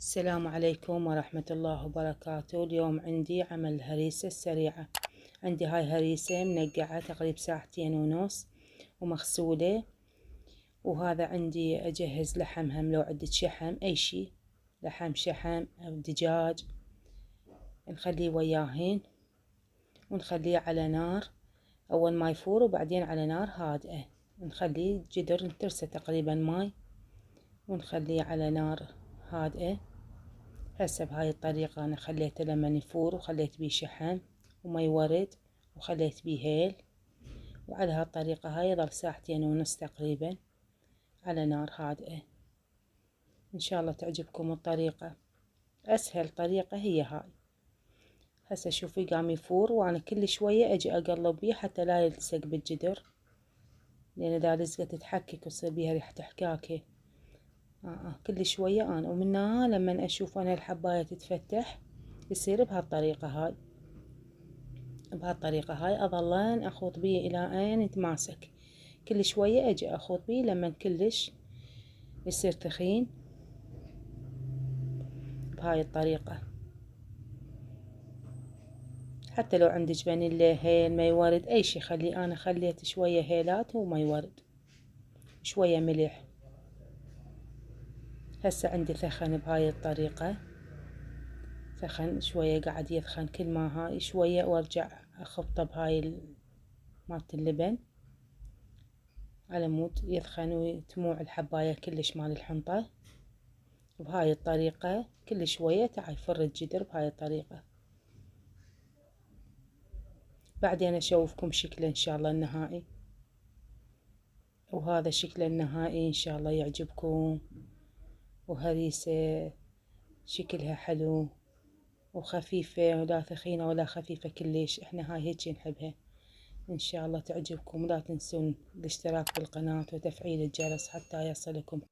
السلام عليكم ورحمة الله وبركاته. اليوم عندي عمل الهريسة السريعة. عندي هاي هريسة منقعة تقريبا ساعتين ونص ومغسولة. وهذا عندي أجهز لحم، هم لو عندك شحم أي شي، لحم شحم أو دجاج نخليه وياهين ونخليه على نار أول ما يفور، وبعدين على نار هادئة نخليه جدر نترسه تقريبا ماي ونخليه على نار هادئة. هسه بهاي الطريقة أنا خليته لمن يفور وخليت بيه شحم ومي ورد وخليت بيه هيل، وعلى هالطريقة هاي يظل ساعتين ونص تقريبا على نار هادئة. إن شاء الله تعجبكم الطريقة، أسهل طريقة هي هاي. هسه شوفي قام يفور وأنا كل شوية أجي أقلب بيه حتى لا يلتصق بالجدر، لأن إذا لزقت تتحكك ويصير بيها ريحة حكاكة. كل شوية أنا ومنها لما أشوف أنا الحباية تتفتح يصير بهالطريقة هاي. بهالطريقة هاي أظلين أخوط بيه إلى أن يتماسك. كل شوية أجي أخوط بيه لما كلش يصير تخين بهاي الطريقة. حتى لو عندك فانيليا، هيل، مي ورد، أي شي خلي. أنا خليت شوية هيلات ومي ورد، شوية ملح. هسه عندي ثخن بهاي الطريقة، ثخن شوية قاعد يثخن، كل ما هاي شوية وارجع اخبطه بهاي مالت اللبن على مود يثخن وتموع الحباية كلش مال الحنطة. بهاي الطريقة كل شوية تعال يفر الجدر بهاي الطريقة. بعدين اشوفكم شكله ان شاء الله النهائي. وهذا شكله النهائي ان شاء الله يعجبكم. وهريسة شكلها حلو وخفيفة، ولا ثخينة ولا خفيفة كلش، احنا هاي هيجي نحبها. ان شاء الله تعجبكم، ولا تنسون الاشتراك بالقناة وتفعيل الجرس حتى يصلكم